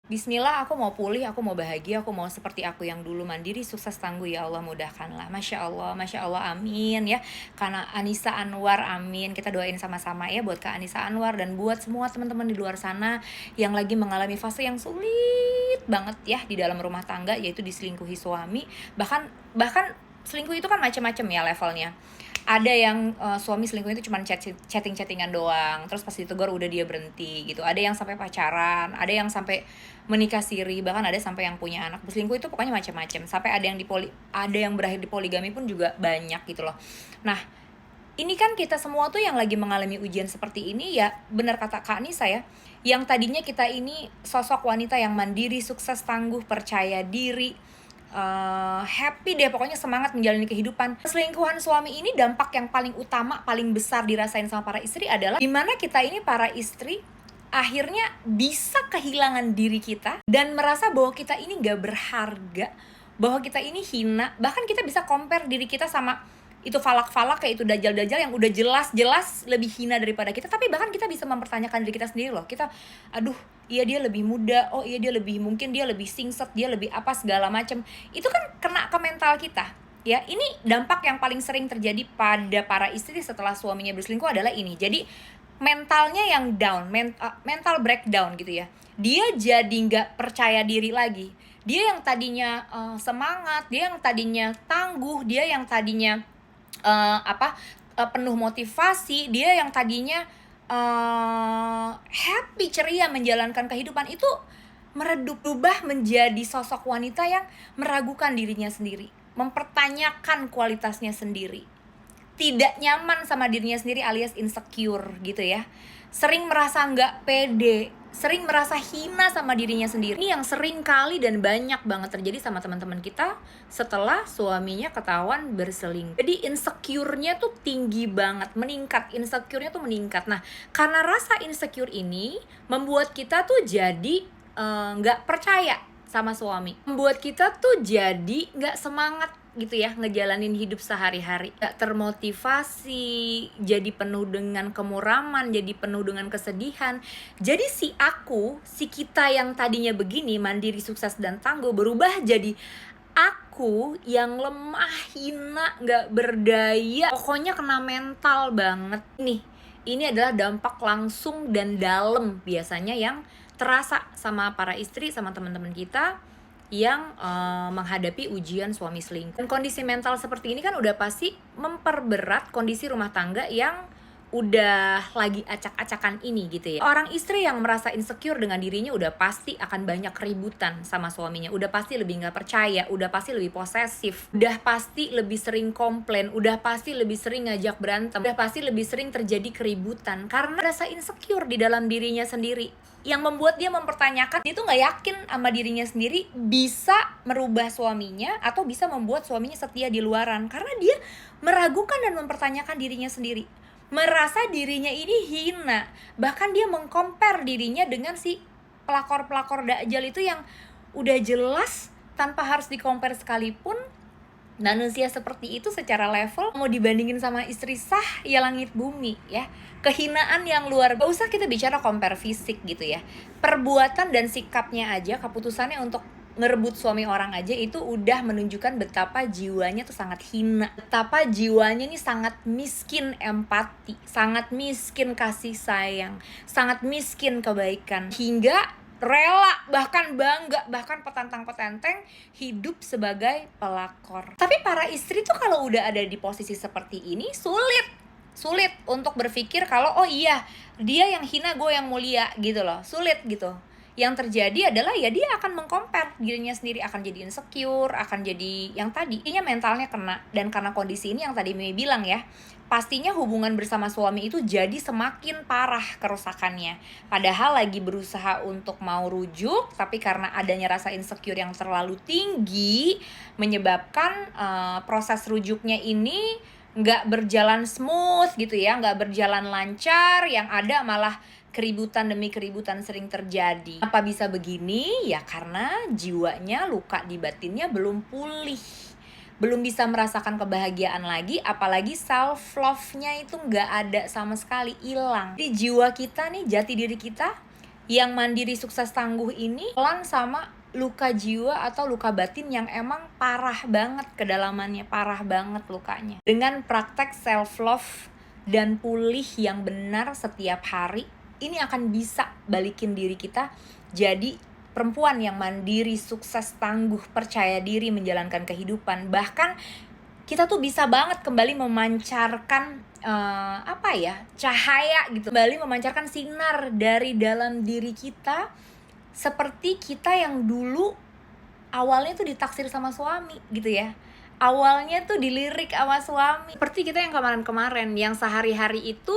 Bismillah, aku mau pulih, aku mau bahagia, aku mau seperti aku yang dulu, mandiri, sukses, tangguh, ya Allah mudahkanlah. Masya Allah, amin ya. Karena Anissa Anwar, amin. Kita doain sama-sama ya buat Kak Anissa Anwar dan buat semua teman-teman di luar sana yang lagi mengalami fase yang sulit banget ya di dalam rumah tangga, yaitu diselingkuhi suami. Bahkan selingkuh itu kan macam-macam ya levelnya. Ada yang suami selingkuh itu cuma chatting-chattingan doang, terus pas ditegur udah dia berhenti gitu. Ada yang sampai pacaran, ada yang sampai menikah siri, bahkan ada sampai yang punya anak. Selingkuh itu pokoknya macam-macam. Sampai ada yang berakhir di poligami pun juga banyak gitu loh. Nah, ini kan kita semua tuh yang lagi mengalami ujian seperti ini ya, benar kata Kak Nisa ya. Yang tadinya kita ini sosok wanita yang mandiri, sukses, tangguh, percaya diri, happy deh, pokoknya semangat menjalani kehidupan. Selingkuhan suami ini dampak yang paling utama, paling besar dirasain sama para istri adalah dimana kita ini para istri akhirnya bisa kehilangan diri kita dan merasa bahwa kita ini gak berharga, bahwa kita ini hina. Bahkan kita bisa compare diri kita sama itu falak-falak, kayak itu dajjal-dajjal yang udah jelas-jelas lebih hina daripada kita. Tapi bahkan kita bisa mempertanyakan diri kita sendiri loh. Kita, aduh, iya dia lebih muda, oh iya dia lebih, mungkin dia lebih singset, dia lebih apa segala macem. Itu kan kena ke mental kita. Ya, ini dampak yang paling sering terjadi pada para istri setelah suaminya berselingkuh adalah ini. Jadi mentalnya yang down, mental breakdown gitu ya. Dia jadi nggak percaya diri lagi. Dia yang tadinya semangat, dia yang tadinya tangguh, dia yang tadinya penuh motivasi, dia yang tadinya happy, ceria menjalankan kehidupan, itu meredup, berubah menjadi sosok wanita yang meragukan dirinya sendiri, mempertanyakan kualitasnya sendiri, tidak nyaman sama dirinya sendiri alias insecure gitu ya. Sering merasa nggak pede, sering merasa hina sama dirinya sendiri. Ini yang sering kali dan banyak banget terjadi sama teman-teman kita setelah suaminya ketahuan berselingkuh. Jadi insecure-nya tuh tinggi banget, meningkat, insecure-nya tuh meningkat. Nah, karena rasa insecure ini membuat kita tuh jadi nggak percaya sama suami, membuat kita tuh jadi nggak semangat gitu ya ngejalanin hidup sehari-hari, gak termotivasi, jadi penuh dengan kemuraman, jadi penuh dengan kesedihan. Jadi si kita yang tadinya begini mandiri, sukses dan tangguh berubah jadi aku yang lemah, hina, gak berdaya, pokoknya kena mental banget nih. Ini adalah dampak langsung dan dalam biasanya yang terasa sama para istri, sama teman-teman kita yang menghadapi ujian suami selingkuh. Dan kondisi mental seperti ini kan udah pasti memperberat kondisi rumah tangga yang udah lagi acak-acakan ini gitu ya. Orang istri yang merasa insecure dengan dirinya udah pasti akan banyak keributan sama suaminya, udah pasti lebih gak percaya, udah pasti lebih posesif, udah pasti lebih sering komplain, udah pasti lebih sering ngajak berantem, udah pasti lebih sering terjadi keributan karena rasa insecure di dalam dirinya sendiri, yang membuat dia mempertanyakan, dia tuh gak yakin sama dirinya sendiri bisa merubah suaminya atau bisa membuat suaminya setia di luaran, karena dia meragukan dan mempertanyakan dirinya sendiri, merasa dirinya ini hina. Bahkan dia mengcompare dirinya dengan si pelakor-pelakor dajjal itu yang udah jelas tanpa harus dikompar sekalipun manusia seperti itu secara level mau dibandingin sama istri sah ya langit bumi ya. Kehinaan yang luar biasa. Gak usah kita bicara compare fisik gitu ya, perbuatan dan sikapnya aja, keputusannya untuk ngerebut suami orang aja itu udah menunjukkan betapa jiwanya tuh sangat hina, betapa jiwanya nih sangat miskin empati, sangat miskin kasih sayang, sangat miskin kebaikan, hingga rela, bahkan bangga, bahkan petantang-petenteng hidup sebagai pelakor. Tapi para istri tuh kalau udah ada di posisi seperti ini sulit untuk berpikir kalau oh iya dia yang hina, gue yang mulia gitu loh. Sulit gitu. Yang terjadi adalah ya dia akan mengcompare dirinya sendiri, akan jadi insecure, akan jadi yang tadi intinya mentalnya kena. Dan karena kondisi ini yang tadi Mei bilang ya, pastinya hubungan bersama suami itu jadi semakin parah kerusakannya. Padahal lagi berusaha untuk mau rujuk, tapi karena adanya rasa insecure yang terlalu tinggi menyebabkan proses rujuknya ini nggak berjalan smooth gitu ya, nggak berjalan lancar, yang ada malah keributan demi keributan sering terjadi. Apa bisa begini? Ya karena jiwanya, luka di batinnya belum pulih, belum bisa merasakan kebahagiaan lagi, apalagi self love-nya itu nggak ada sama sekali, hilang. Jadi jiwa kita nih, jati diri kita Yang mandiri sukses tangguh ini pelan sama luka jiwa atau luka batin yang emang parah banget kedalamannya, parah banget lukanya. Dengan praktek self love dan pulih yang benar setiap hari, ini akan bisa balikin diri kita jadi perempuan yang mandiri, sukses, tangguh, percaya diri menjalankan kehidupan. Bahkan kita tuh bisa banget kembali memancarkan cahaya gitu, kembali memancarkan sinar dari dalam diri kita, seperti kita yang dulu awalnya tuh ditaksir sama suami gitu ya, awalnya tuh dilirik sama suami, seperti kita yang kemarin-kemarin yang sehari-hari itu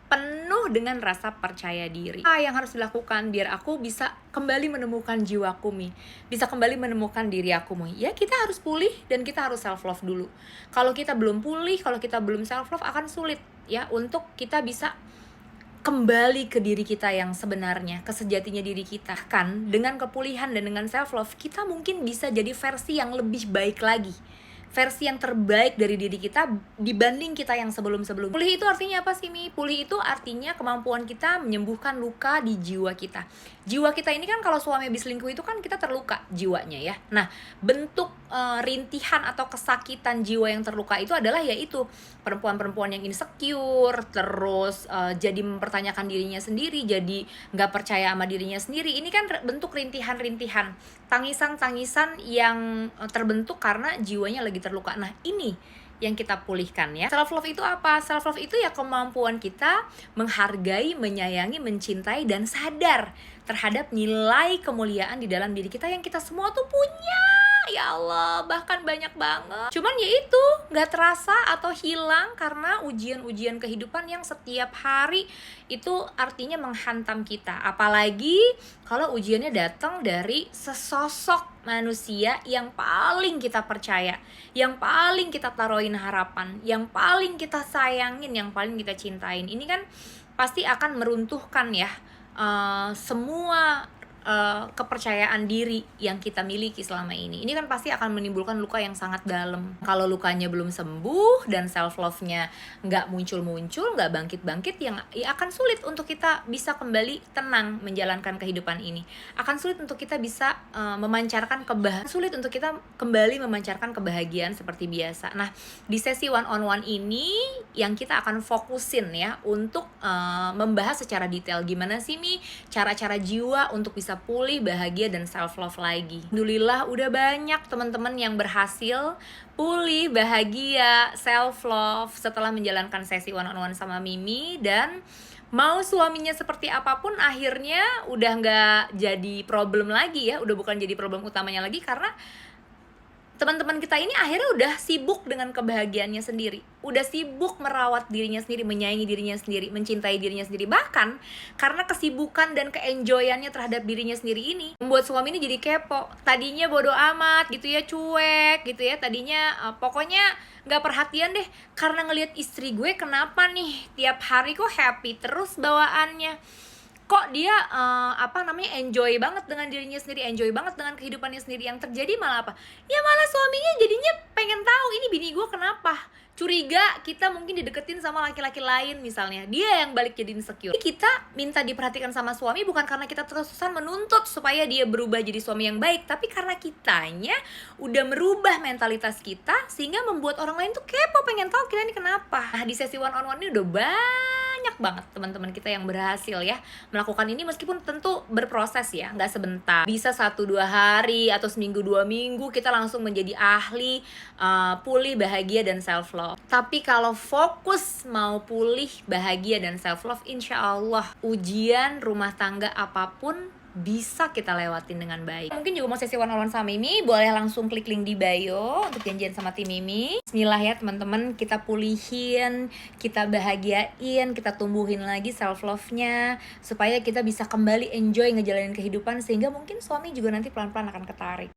penuh dengan rasa percaya diri. Apa yang harus dilakukan biar aku bisa kembali menemukan jiwaku Mi, bisa kembali menemukan diri aku Mi? Ya kita harus pulih dan kita harus self love dulu. Kalau kita belum pulih, kalau kita belum self love, akan sulit ya untuk kita bisa kembali ke diri kita yang sebenarnya, ke sejatinya diri kita. Kan dengan kepulihan dan dengan self love, kita mungkin bisa jadi versi yang lebih baik lagi, versi yang terbaik dari diri kita dibanding kita yang sebelum-sebelum. Pulih itu artinya apa sih Mi? Pulih itu artinya kemampuan kita menyembuhkan luka di jiwa kita. Jiwa kita ini kan kalau suami habis selingkuh itu kan kita terluka jiwanya ya. Nah, bentuk rintihan atau kesakitan jiwa yang terluka itu adalah yaitu perempuan-perempuan yang insecure, terus jadi mempertanyakan dirinya sendiri, jadi nggak percaya sama dirinya sendiri. Ini kan bentuk rintihan-rintihan, tangisan-tangisan yang terbentuk karena jiwanya lagi terluka. Nah, ini yang kita pulihkan ya. Self love itu apa? Self love itu ya kemampuan kita menghargai, menyayangi, mencintai, dan sadar terhadap nilai kemuliaan di dalam diri kita yang kita semua tuh punya. Ya Allah, bahkan banyak banget. Cuman ya itu gak terasa atau hilang karena ujian-ujian kehidupan yang setiap hari itu artinya menghantam kita. Apalagi kalau ujiannya datang dari sesosok manusia yang paling kita percaya, yang paling kita taruhin harapan, yang paling kita sayangin, yang paling kita cintain. Ini kan pasti akan meruntuhkan ya semua kepercayaan diri yang kita miliki selama ini. Ini kan pasti akan menimbulkan luka yang sangat dalam. Kalau lukanya belum sembuh dan self love-nya nggak muncul-muncul, nggak bangkit-bangkit, ya akan sulit untuk kita bisa kembali tenang menjalankan kehidupan ini. Akan sulit untuk kita bisa sulit untuk kita kembali memancarkan kebahagiaan seperti biasa. Nah, di sesi one on one ini yang kita akan fokusin ya untuk membahas secara detail gimana sih Mi cara-cara jiwa untuk bisa pulih, bahagia, dan self love lagi. Alhamdulillah udah banyak teman-teman yang berhasil pulih, bahagia, self love setelah menjalankan sesi one on one sama Mimi. Dan mau suaminya seperti apapun akhirnya udah nggak jadi problem lagi ya, udah bukan jadi problem utamanya lagi karena teman-teman kita ini akhirnya udah sibuk dengan kebahagiaannya sendiri, udah sibuk merawat dirinya sendiri, menyayangi dirinya sendiri, mencintai dirinya sendiri. Bahkan karena kesibukan dan keenjoyannya terhadap dirinya sendiri ini membuat suami ini jadi kepo. Tadinya bodo amat gitu ya, cuek gitu ya, tadinya pokoknya gak perhatian deh karena ngelihat istri gue kenapa nih tiap hari kok happy terus bawaannya, kok dia enjoy banget dengan dirinya sendiri, enjoy banget dengan kehidupannya sendiri. Yang terjadi malah apa? Ya malah suaminya jadinya pengen tahu ini bini gue kenapa. Curiga kita mungkin dideketin sama laki-laki lain misalnya, dia yang balik jadi insecure. Kita minta diperhatikan sama suami bukan karena kita terus-terusan menuntut supaya dia berubah jadi suami yang baik, tapi karena kitanya udah merubah mentalitas kita sehingga membuat orang lain tuh kepo, pengen tahu kita ini kenapa. Nah, di sesi one on one ini udah banyak banget teman-teman kita yang berhasil ya melakukan ini, meskipun tentu berproses ya, nggak sebentar. Bisa 1-2 hari atau seminggu 2 minggu kita langsung menjadi ahli pulih, bahagia, dan self love. Tapi kalau fokus mau pulih, bahagia, dan self love, insya Allah ujian rumah tangga apapun bisa kita lewatin dengan baik. Mungkin juga mau sesi one on one sama Mimi, boleh langsung klik link di bio untuk janjian sama tim Mimi. Bismillah ya teman-teman, kita pulihin, kita bahagiain, kita tumbuhin lagi self love-nya supaya kita bisa kembali enjoy ngejalanin kehidupan, sehingga mungkin suami juga nanti pelan-pelan akan ketarik.